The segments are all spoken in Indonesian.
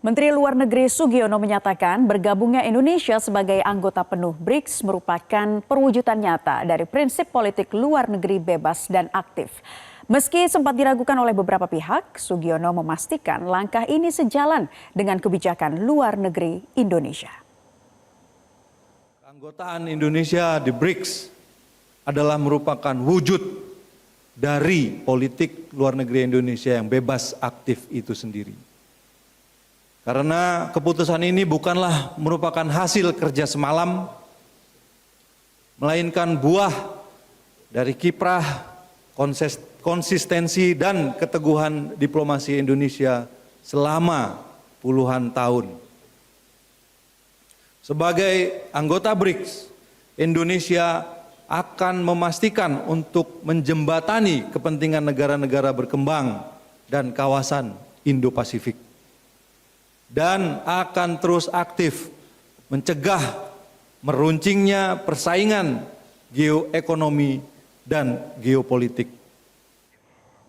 Menteri Luar Negeri Sugiono menyatakan bergabungnya Indonesia sebagai anggota penuh BRICS merupakan perwujudan nyata dari prinsip politik luar negeri bebas dan aktif. Meski sempat diragukan oleh beberapa pihak, Sugiono memastikan langkah ini sejalan dengan kebijakan luar negeri Indonesia. Keanggotaan Indonesia di BRICS adalah merupakan wujud dari politik luar negeri Indonesia yang bebas aktif itu sendiri. Karena keputusan ini bukanlah merupakan hasil kerja semalam, melainkan buah dari kiprah, konsistensi dan keteguhan diplomasi Indonesia selama puluhan tahun. Sebagai anggota BRICS, Indonesia akan memastikan untuk menjembatani kepentingan negara-negara berkembang dan kawasan Indo-Pasifik. Dan akan terus aktif mencegah meruncingnya persaingan geoekonomi dan geopolitik.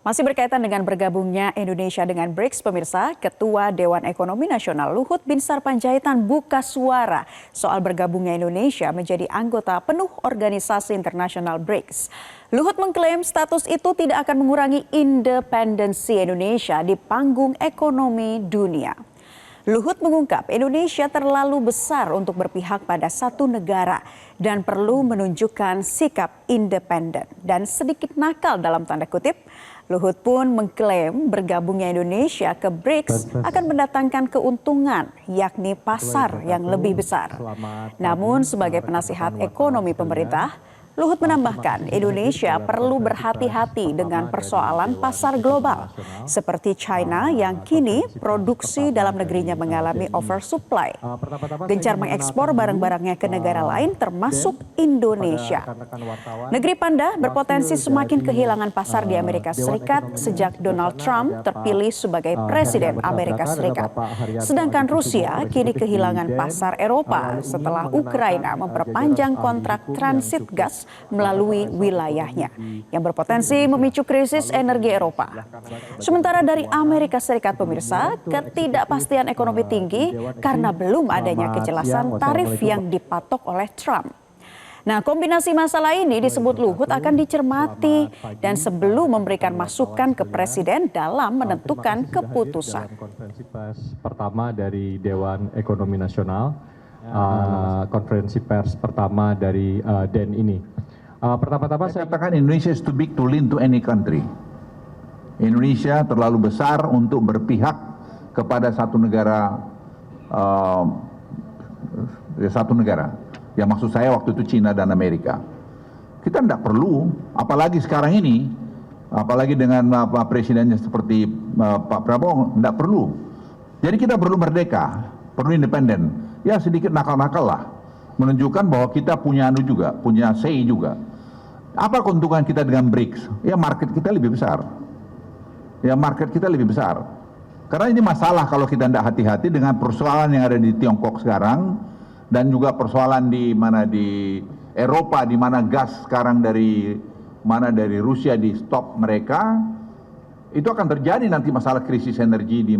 Masih berkaitan dengan bergabungnya Indonesia dengan BRICS, pemirsa, Ketua Dewan Ekonomi Nasional Luhut Binsar Panjaitan buka suara soal bergabungnya Indonesia menjadi anggota penuh organisasi internasional BRICS. Luhut mengklaim status itu tidak akan mengurangi independensi Indonesia di panggung ekonomi dunia. Luhut mengungkap Indonesia terlalu besar untuk berpihak pada satu negara dan perlu menunjukkan sikap independen dan sedikit nakal dalam tanda kutip. Luhut pun mengklaim bergabungnya Indonesia ke BRICS akan mendatangkan keuntungan, yakni pasar yang lebih besar. Namun sebagai penasihat ekonomi pemerintah, Luhut menambahkan Indonesia perlu berhati-hati dengan persoalan pasar global seperti China yang kini produksi dalam negerinya mengalami oversupply. Gencar mengekspor barang-barangnya ke negara lain termasuk Indonesia. Negeri Panda berpotensi semakin kehilangan pasar di Amerika Serikat sejak Donald Trump terpilih sebagai Presiden Amerika Serikat. Sedangkan Rusia kini kehilangan pasar Eropa setelah Ukraina memperpanjang kontrak transit gas melalui wilayahnya yang berpotensi memicu krisis energi Eropa. Sementara dari Amerika Serikat, pemirsa, ketidakpastian ekonomi tinggi karena belum adanya kejelasan tarif yang dipatok oleh Trump. Nah, kombinasi masalah ini disebut Luhut akan dicermati dan sebelum memberikan masukan ke Presiden dalam menentukan keputusan. Konferensi pers pertama dari Dewan Ekonomi Nasional, konferensi pers pertama dari DEN ini. Pertama-tama saya katakan Indonesia is too big to lean to any country. Indonesia terlalu besar untuk berpihak kepada satu negara, Yang maksud saya waktu itu Cina dan Amerika. Kita tidak perlu, apalagi sekarang ini, apalagi dengan presidennya seperti Pak Prabowo, tidak perlu. Jadi kita perlu merdeka, perlu independen. Ya sedikit nakal-nakal lah, menunjukkan bahwa kita punya juga, punya say juga. Apa keuntungan kita dengan BRICS? Ya market kita lebih besar. Karena ini masalah kalau kita tidak hati-hati dengan persoalan yang ada di Tiongkok sekarang dan juga persoalan di Eropa di mana gas sekarang dari Rusia di stop mereka. Itu akan terjadi nanti masalah krisis energi di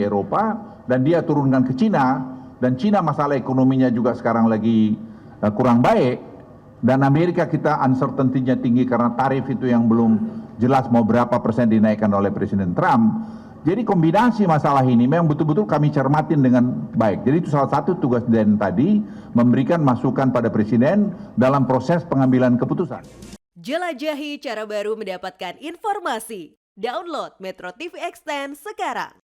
Eropa dan dia turunkan ke Cina dan Cina masalah ekonominya juga sekarang lagi kurang baik. Dan Amerika kita uncertainty-nya tinggi karena tarif itu yang belum jelas mau berapa persen dinaikkan oleh Presiden Trump. Jadi kombinasi masalah ini memang betul-betul kami cermatin dengan baik. Jadi itu salah satu tugas DEN tadi, memberikan masukan pada Presiden dalam proses pengambilan keputusan. Jelajahi cara baru mendapatkan informasi. Download Metro TV Extend sekarang.